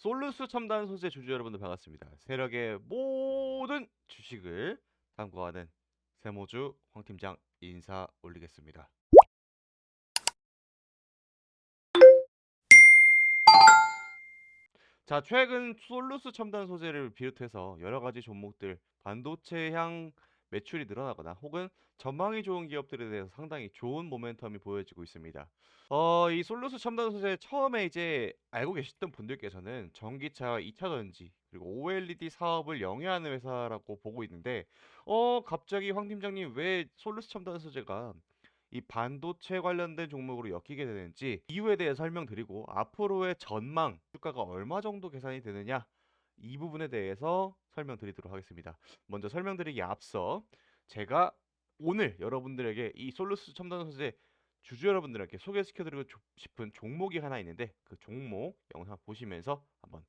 솔루스 첨단 소재 주주 여러분들 반갑습니다. 세력의 모든 주식을 담고하는 세모주 황 팀장 인사 올리겠습니다. 자, 최근 솔루스 첨단 소재를 비롯해서 여러 가지 종목들 반도체향 매출이 늘어나거나 혹은 전망이 좋은 기업들에 대해서 상당히 좋은 모멘텀이 보여지고 있습니다. 이 솔루스 첨단 소재 처음에 이제 알고 계셨던 분들께서는 전기차, 2차 전지, 그리고 OLED 사업을 영위하는 회사라고 보고 있는데, 갑자기 황 팀장님 왜 솔루스 첨단 소재가 이 반도체 관련된 종목으로 엮이게 되는지 이유에 대해 설명드리고 앞으로의 전망, 주가가 얼마 정도 계산이 되느냐 이 부분에 대해서 설명드리도록 하겠습니다. 먼저 설명드리기 앞서 제가 오늘 여러분들에게 이 솔루스 첨단 소재 주주 여러분들에게 소개시켜드리고 싶은 종목이 하나 있는데 그 종목 영상 보시면서 한번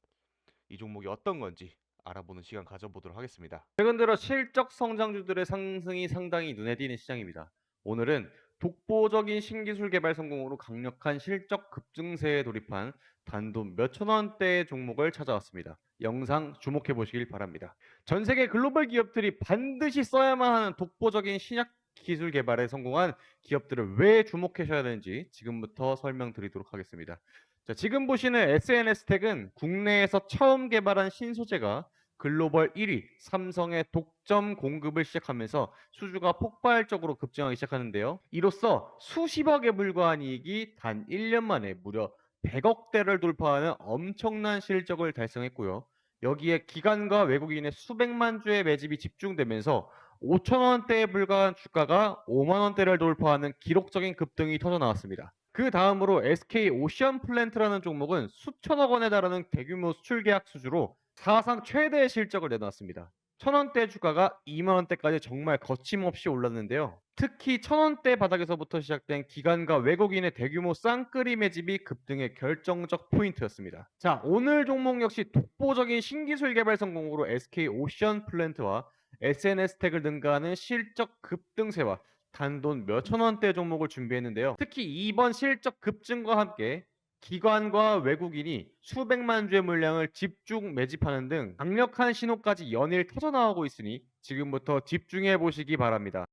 이 종목이 어떤 건지 알아보는 시간 가져보도록 하겠습니다. 최근 들어 실적 성장주들의 상승이 상당히 눈에 띄는 시장입니다. 오늘은 독보적인 신기술 개발 성공으로 강력한 실적 급증세에 돌입한 단돈 몇천 원대의 종목을 찾아왔습니다. 영상 주목해 보시길 바랍니다. 전 세계 글로벌 기업들이 반드시 써야만 하는 독보적인 신약 기술 개발에 성공한 기업들을 왜 주목하셔야 되는지 지금부터 설명드리도록 하겠습니다. 자, 지금 보시는 SNS 텍은 국내에서 처음 개발한 신소재가 글로벌 1위 삼성의 독점 공급을 시작하면서 수주가 폭발적으로 급증하기 시작하는데요. 이로써 수십억에 불과한 이익이 단 1년 만에 무려 100억대를 돌파하는 엄청난 실적을 달성했고요. 여기에 기관과 외국인의 수백만 주의 매집이 집중되면서 5천 원대에 불과한 주가가 5만 원대를 돌파하는 기록적인 급등이 터져 나왔습니다. 그 다음으로 SK 오션 플랜트라는 종목은 수천억 원에 달하는 대규모 수출 계약 수주로 사상 최대의 실적을 내놨습니다. 천 원대 주가가 2만 원대까지 정말 거침없이 올랐는데요. 특히 천 원대 바닥에서부터 시작된 기관과 외국인의 대규모 쌍끌이 매집이 급등의 결정적 포인트였습니다. 자, 오늘 종목 역시 독보적인 신기술 개발 성공으로 SK 오션 플랜트와 SNS텍을 능가하는 실적 급등세와 단돈 몇천 원대 종목을 준비했는데요. 특히 이번 실적 급증과 함께 기관과 외국인이 수백만 주의 물량을 집중 매집하는 등 강력한 신호까지 연일 터져나오고 있으니 지금부터 집중해 보시기 바랍니다.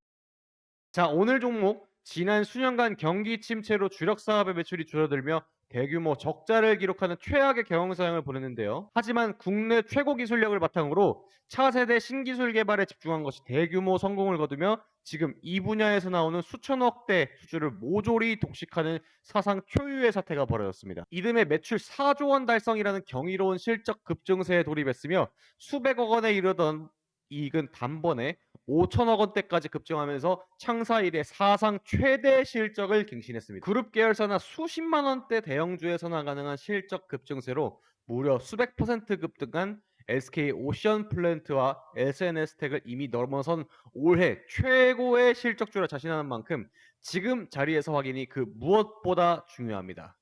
자, 오늘 종목 지난 수년간 경기 침체로 주력 사업의 매출이 줄어들며 대규모 적자를 기록하는 최악의 경영상을 보냈는데요. 하지만 국내 최고 기술력을 바탕으로 차세대 신기술 개발에 집중한 것이 대규모 성공을 거두며 지금 이 분야에서 나오는 수천억대 수주를 모조리 독식하는 사상 초유의 사태가 벌어졌습니다. 이듬해 매출 4조 원 달성이라는 경이로운 실적 급증세에 돌입했으며 수백억 원에 이르던 이익은 단번에 5천억 원대까지 급증하면서 창사 이래 사상 최대 실적을 갱신했습니다. 그룹 계열사나 수십만 원대 대형주에서나 가능한 실적 급증세로 무려 수백 퍼센트 급등한 SK 오션 플랜트와 SNS텍을 이미 넘어선 올해 최고의 실적주라 자신하는 만큼 지금 자리에서 확인이 그 무엇보다 중요합니다.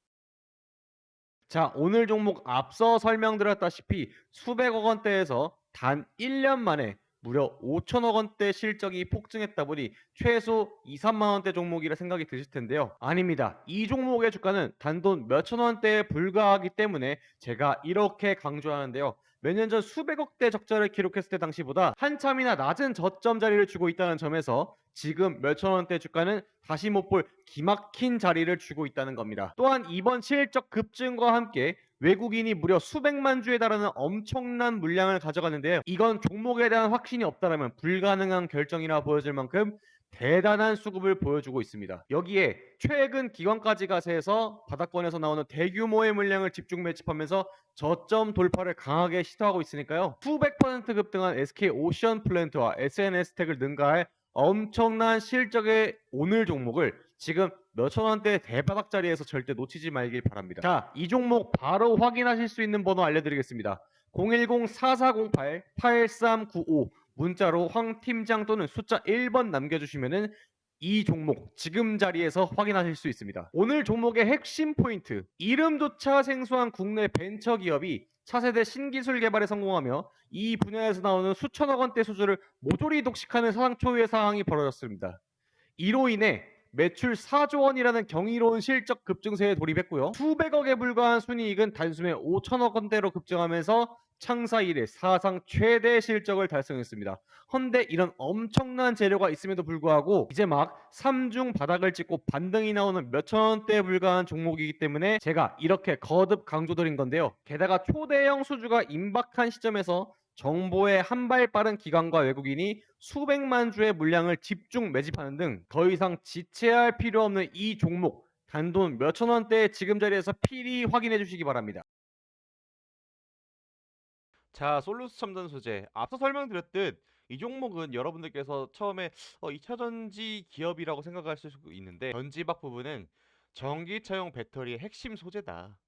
자, 오늘 종목 앞서 설명드렸다시피 수백억 원대에서 단 1년 만에 무려 5천억 원대 실적이 폭증했다 보니 최소 2, 3만 원대 종목이라 생각이 드실 텐데요. 아닙니다. 이 종목의 주가는 단돈 몇천 원대에 불과하기 때문에 제가 이렇게 강조하는데요. 몇 년 전 수백억대 적자를 기록했을 때 당시보다 한참이나 낮은 저점 자리를 주고 있다는 점에서 지금 몇천 원대 주가는 다시 못 볼 기막힌 자리를 주고 있다는 겁니다. 또한 이번 실적 급증과 함께 외국인이 무려 수백만 주에 달하는 엄청난 물량을 가져갔는데요. 이건 종목에 대한 확신이 없다면 불가능한 결정이라 보여질 만큼 대단한 수급을 보여주고 있습니다. 여기에 최근 기관까지 가세해서 바닥권에서 나오는 대규모의 물량을 집중 매집하면서 저점 돌파를 강하게 시도하고 있으니까요. 수백 퍼센트 급등한 SK 오션 플랜트와 SNS텍을 능가할 엄청난 실적의 오늘 종목을 지금 몇천 원대 대바닥 자리에서 절대 놓치지 말길 바랍니다. 자, 이 종목 바로 확인하실 수 있는 번호 알려드리겠습니다. 010-4408-8395 문자로 황 팀장 또는 숫자 1번 남겨주시면은 이 종목 지금 자리에서 확인하실 수 있습니다. 오늘 종목의 핵심 포인트, 이름조차 생소한 국내 벤처 기업이 차세대 신기술 개발에 성공하며 이 분야에서 나오는 수천억 원대 수주를 모조리 독식하는 사상 초유의 상황이 벌어졌습니다. 이로 인해 매출 4조 원이라는 경이로운 실적 급증세에 돌입했고요. 수백억에 불과한 순이익은 단숨에 5천억 원대로 급증하면서 창사 이래 사상 최대 실적을 달성했습니다. 헌데 이런 엄청난 재료가 있음에도 불구하고 이제 막 삼중 바닥을 찍고 반등이 나오는 몇천 원대에 불과한 종목이기 때문에 제가 이렇게 거듭 강조드린 건데요. 게다가 초대형 수주가 임박한 시점에서 정보에 한 발 빠른 기관과 외국인이 수백만 주의 물량을 집중 매집하는 등 더 이상 지체할 필요 없는 이 종목 단돈 몇천 원대의 지금 자리에서 필히 확인해 주시기 바랍니다. 자, 솔루스 첨단 소재. 앞서 설명드렸듯 이 종목은 여러분들께서 처음에 2차 전지 기업이라고 생각하실 수 있는데 전지박 부분은 전기차용 배터리의 핵심 소재다.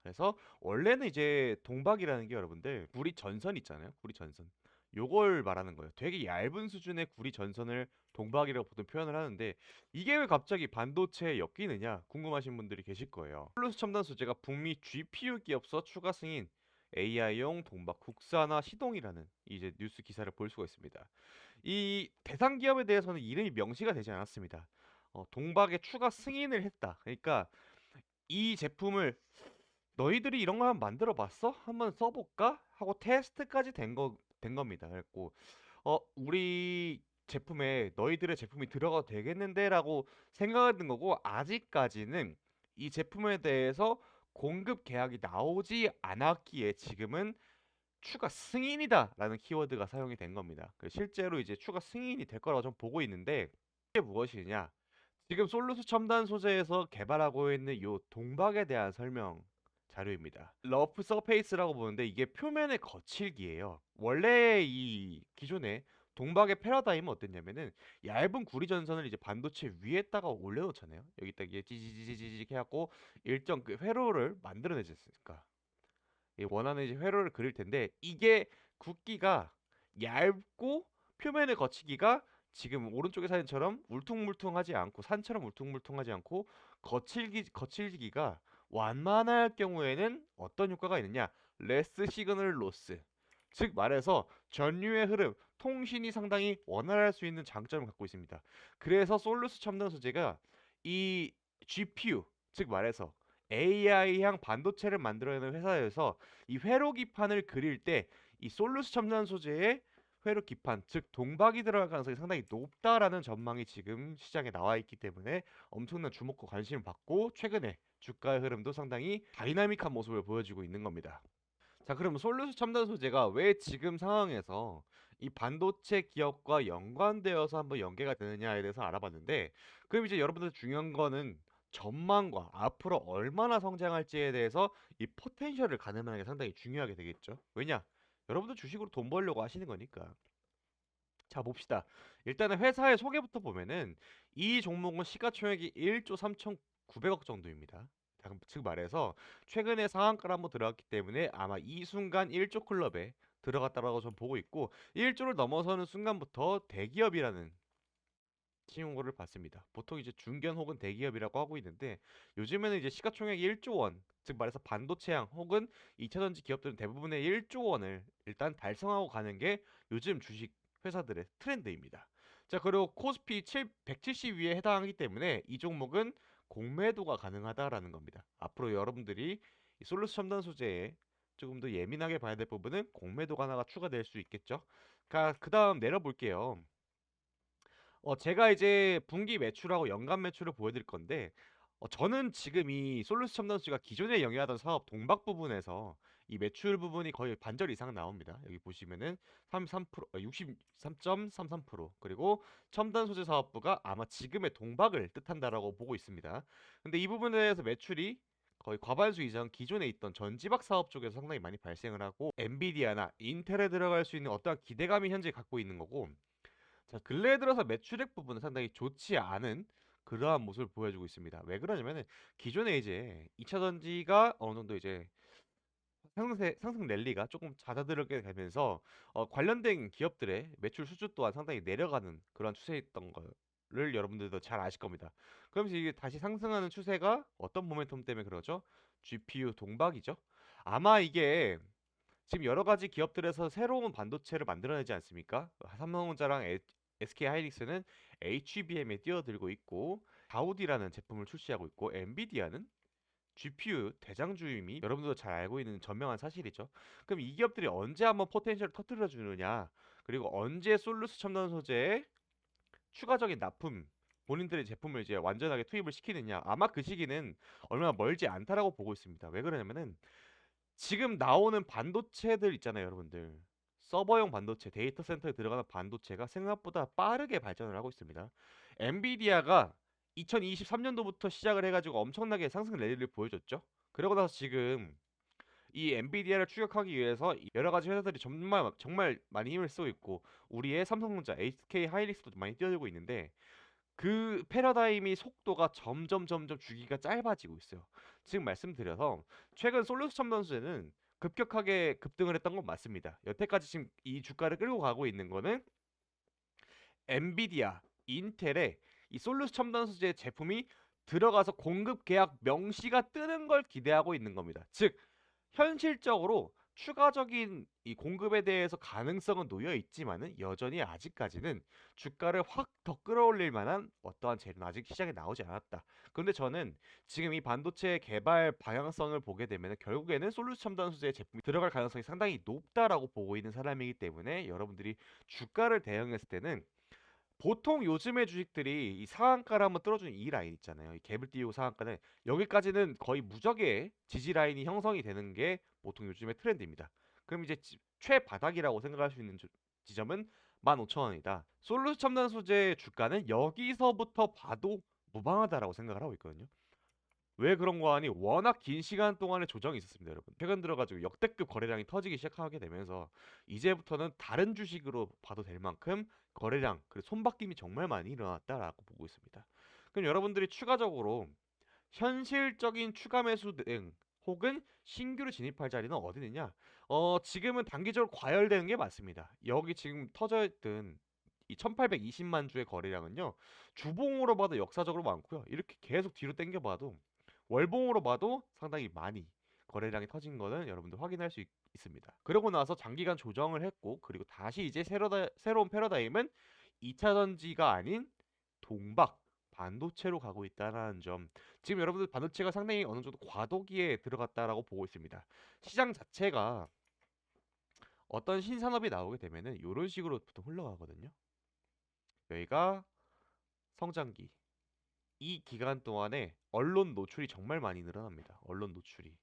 그래서 원래는 이제 동박이라는 게 여러분들 구리 전선 있잖아요. 구리 전선. 요걸 말하는 거예요. 되게 얇은 수준의 구리 전선을 동박이라고 보통 표현을 하는데 이게 왜 갑자기 반도체에 엮이느냐 궁금하신 분들이 계실 거예요. 플러스 첨단 소재가 북미 GPU 기업서 추가 승인 AI용 동박 국산화 시동이라는 이제 뉴스 기사를 볼 수가 있습니다. 이 대상 기업에 대해서는 이름이 명시가 되지 않았습니다. 동박에 추가 승인을 했다. 그러니까 이 제품을 너희들이 이런 거 한번 만들어 봤어? 한번 써볼까? 하고 테스트까지 된 겁니다. 그래갖고, 우리 제품에 너희들의 제품이 들어가도 되겠는데? 라고 생각을 든 거고, 아직까지는 이 제품에 대해서 공급 계약이 나오지 않았기에 지금은 추가 승인이다 라는 키워드가 사용이 된 겁니다. 실제로 이제 추가 승인이 될 거라고 좀 보고 있는데, 이게 무엇이냐? 지금 솔루스 첨단 소재에서 개발하고 있는 요 동박에 대한 설명 자료입니다. 러프 서페이스라고 보는데 이게 표면의 거칠기예요. 원래 이 기존에 동박의 패러다임은 어땠냐면은 얇은 구리 전선을 이제 반도체 위에다가 올려놓잖아요. 여기다 이게 찌지지지직 해갖고 일정 그 회로를 만들어내지 않습니까? 이 원하는 이제 회로를 그릴 텐데 이게 굵기가 얇고 표면의 거치기가 지금 오른쪽의 사진처럼 울퉁불퉁하지 않고 산처럼 울퉁불퉁하지 않고 거칠기가 완만할 경우에는 어떤 효과가 있느냐? 레스 시그널 로스. 즉 말해서 전류의 흐름, 통신이 상당히 원활할 수 있는 장점을 갖고 있습니다. 그래서 솔루스 첨단 소재가 이 GPU, 즉 말해서 AI향 반도체를 만들어내는 회사에서 이 회로 기판을 그릴 때 이 솔루스 첨단 소재의 회로 기판, 즉 동박이 들어갈 가능성이 상당히 높다라는 전망이 지금 시장에 나와 있기 때문에 엄청난 주목과 관심을 받고 최근에 주가의 흐름도 상당히 다이나믹한 모습을 보여주고 있는 겁니다. 자, 그럼 솔루스 첨단 소재가 왜 지금 상황에서 이 반도체 기업과 연관되어서 한번 연계가 되느냐에 대해서 알아봤는데, 그럼 이제 여러분들 중요한 거는 전망과 앞으로 얼마나 성장할지에 대해서 이 포텐셜을 가늠하는 게 상당히 중요하게 되겠죠. 왜냐? 여러분들 주식으로 돈 벌려고 하시는 거니까. 자, 봅시다. 일단은 회사의 소개부터 보면은 이 종목은 시가총액이 1조 3,900억 정도입니다. 즉 말해서 최근에 상한가를 한번 들어갔기 때문에 아마 이 순간 1조 클럽에 들어갔다라고 좀 보고 있고 1조를 넘어서는 순간부터 대기업이라는 칭호를 받습니다. 보통 이제 중견 혹은 대기업이라고 하고 있는데 요즘에는 이제 시가총액이 1조 원, 즉 말해서 반도체향 혹은 2차전지 기업들은 대부분의 1조 원을 일단 달성하고 가는 게 요즘 주식 회사들의 트렌드입니다. 자, 그리고 코스피 170 위에 해당하기 때문에 이 종목은 공매도가 가능하다라는 겁니다. 앞으로 여러분들이 이 솔루스 첨단 소재에 조금 더 예민하게 봐야 될 부분은 공매도가 하나가 추가될 수 있겠죠. 그 다음 내려볼게요. 제가 이제 분기 매출하고 연간 매출을 보여드릴 건데, 저는 지금 이 솔루스 첨단수가 기존에 영위하던 사업 동박 부분에서 이 매출 부분이 거의 반절 이상 나옵니다. 여기 보시면은 33%, 63.33% 그리고 첨단 소재 사업부가 아마 지금의 동박을 뜻한다라고 보고 있습니다. 근데 이 부분에 대해서 매출이 거의 과반수 이상 기존에 있던 전지박 사업 쪽에서 상당히 많이 발생을 하고 엔비디아나 인텔에 들어갈 수 있는 어떠한 기대감이 현재 갖고 있는 거고 자, 근래에 들어서 매출액 부분은 상당히 좋지 않은 그러한 모습을 보여주고 있습니다. 왜 그러냐면은 기존에 이제 2차 전지가 어느 정도 이제 상승 랠리가 조금 잦아들게 되면서 관련된 기업들의 매출 수준 또한 상당히 내려가는 그런 추세였던 거를 여러분들도 잘 아실 겁니다. 그러면서 이게 다시 상승하는 추세가 어떤 모멘텀 때문에 그러죠? GPU 동박이죠. 아마 이게 지금 여러 가지 기업들에서 새로운 반도체를 만들어내지 않습니까? 삼성전자랑 SK 하이닉스는 HBM에 뛰어들고 있고 가우디라는 제품을 출시하고 있고 엔비디아는 GPU 대장주임이 여러분들도 잘 알고 있는 전명한 사실이죠. 그럼 이 기업들이 언제 한번 포텐셜을 터뜨려 주느냐, 그리고 언제 솔루스 첨단 소재에 추가적인 납품, 본인들의 제품을 이제 완전하게 투입을 시키느냐, 아마 그 시기는 얼마 멀지 않다라고 보고 있습니다. 왜 그러냐면은 지금 나오는 반도체들 있잖아요, 여러분들. 서버용 반도체, 데이터 센터에 들어가는 반도체가 생각보다 빠르게 발전을 하고 있습니다. 엔비디아가 2023년도부터 시작을 해가지고 엄청나게 상승 랠리를 보여줬죠. 그러고 나서 지금 이 엔비디아를 추격하기 위해서 여러 가지 회사들이 정말 정말 많이 힘을 쓰고 있고, 우리의 삼성전자, SK 하이닉스도 많이 뛰어들고 있는데, 그 패러다임이 속도가 점점 주기가 짧아지고 있어요. 지금 말씀드려서 최근 솔루스 첨단 소재는 급격하게 급등을 했던 건 맞습니다. 여태까지 지금 이 주가를 끌고 가고 있는 거는 엔비디아, 인텔의 이 솔루스 첨단 소재 제품이 들어가서 공급 계약 명시가 뜨는 걸 기대하고 있는 겁니다. 즉 현실적으로 추가적인 이 공급에 대해서 가능성은 놓여 있지만은 여전히 아직까지는 주가를 확 더 끌어올릴 만한 어떠한 재료는 아직 시장에 나오지 않았다. 그런데 저는 지금 이 반도체 개발 방향성을 보게 되면 결국에는 솔루션 첨단 소재 제품이 들어갈 가능성이 상당히 높다라고 보고 있는 사람이기 때문에, 여러분들이 주가를 대응했을 때는 보통 요즘의 주식들이 이 상한가를 한번 뚫어주는 이 라인 있잖아요. 이 갭을 띄우고 상한가는 여기까지는 거의 무적의 지지 라인이 형성이 되는 게 보통 요즘의 트렌드입니다. 그럼 이제 최바닥이라고 생각할 수 있는 지점은 15,000원이다. 솔루스 첨단 소재 주가는 여기서부터 봐도 무방하다라고 생각을 하고 있거든요. 왜 그런 거 하니, 워낙 긴 시간 동안의 조정이 있었습니다, 여러분. 최근 들어가지고 역대급 거래량이 터지기 시작하게 되면서 이제부터는 다른 주식으로 봐도 될 만큼 거래량, 그리고 손바뀜이 정말 많이 일어났다라고 보고 있습니다. 그럼 여러분들이 추가적으로 현실적인 추가 매수 등 혹은 신규로 진입할 자리는 어디 있느냐? 지금은 단기적으로 과열되는 게 맞습니다. 여기 지금 터져 있던 이 1820만 주의 거래량은요, 주봉으로 봐도 역사적으로 많고요. 이렇게 계속 뒤로 당겨봐도 월봉으로 봐도 상당히 많이 거래량이 터진 거는 여러분들 확인할 수 있습니다. 그러고 나서 장기간 조정을 했고, 그리고 다시 이제 새로운 패러다임은 2차 전지가 아닌 동박 반도체로 가고 있다는 점. 지금 여러분들 반도체가 상당히 어느 정도 과도기에 들어갔다라고 보고 있습니다. 시장 자체가 어떤 신산업이 나오게 되면은 이런 식으로 보통 흘러가거든요. 여기가 성장기. 이 기간 동안에 언론 노출이 정말 많이 늘어납니다. 언론 노출이.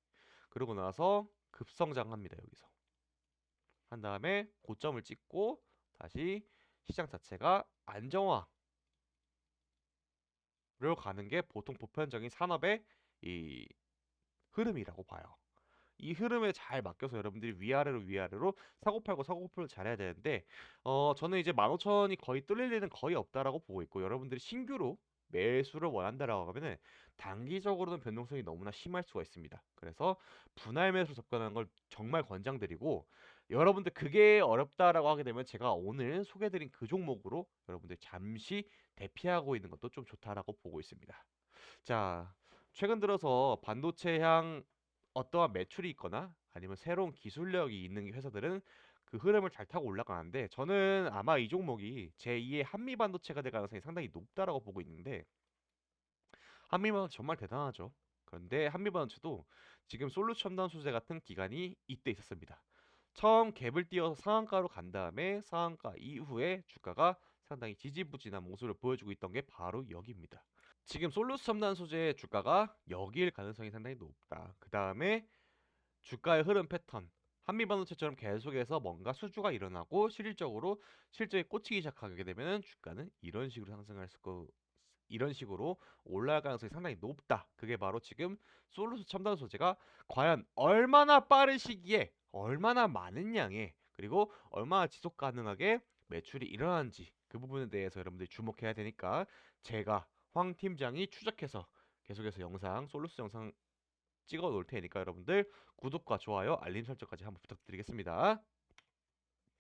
그러고 나서 급성장합니다. 여기서. 한 다음에 고점을 찍고 다시 시장 자체가 안정화로 가는 게 보통 보편적인 산업의 이 흐름이라고 봐요. 이 흐름에 잘 맡겨서 여러분들이 위아래로 사고팔고 사고팔고 잘해야 되는데, 저는 이제 15,000원이 거의 뚫릴 일은 거의 없다라고 보고 있고, 여러분들이 신규로 매수를 원한다라고 하면은 단기적으로는 변동성이 너무나 심할 수가 있습니다. 그래서 분할 매수로 접근하는 걸 정말 권장드리고, 여러분들 그게 어렵다라고 하게 되면 제가 오늘 소개드린 그 종목으로 여러분들 잠시 대피하고 있는 것도 좀 좋다라고 보고 있습니다. 자, 최근 들어서 반도체향 어떠한 매출이 있거나 아니면 새로운 기술력이 있는 회사들은 그 흐름을 잘 타고 올라가는데, 저는 아마 이 종목이 제2의 한미반도체가 될 가능성이 상당히 높다라고 보고 있는데, 한미반도체 정말 대단하죠. 그런데 한미반도체도 지금 솔루션 첨단 소재 같은 기간이 이때 있었습니다. 처음 갭을 띄어서 상한가로 간 다음에 상한가 이후에 주가가 상당히 지지부진한 모습을 보여주고 있던 게 바로 여기입니다. 지금 솔루스 첨단 소재의 주가가 여기일 가능성이 상당히 높다. 그 다음에 주가의 흐름 패턴, 한미반도체처럼 계속해서 뭔가 수주가 일어나고 실질적으로 실적에 꽂히기 시작하게 되면 주가는 이런 식으로 상승할 거, 이런 식으로 올라갈 가능성이 상당히 높다. 그게 바로 지금 솔루스 첨단 소재가 과연 얼마나 빠른 시기에 얼마나 많은 양의, 그리고 얼마나 지속 가능하게 매출이 일어나는지, 그 부분에 대해서 여러분들이 주목해야 되니까 제가 황 팀장이 추적해서 계속해서 솔루스 영상 찍어 놓을 테니까 여러분들 구독과 좋아요, 알림 설정까지 한번 부탁드리겠습니다.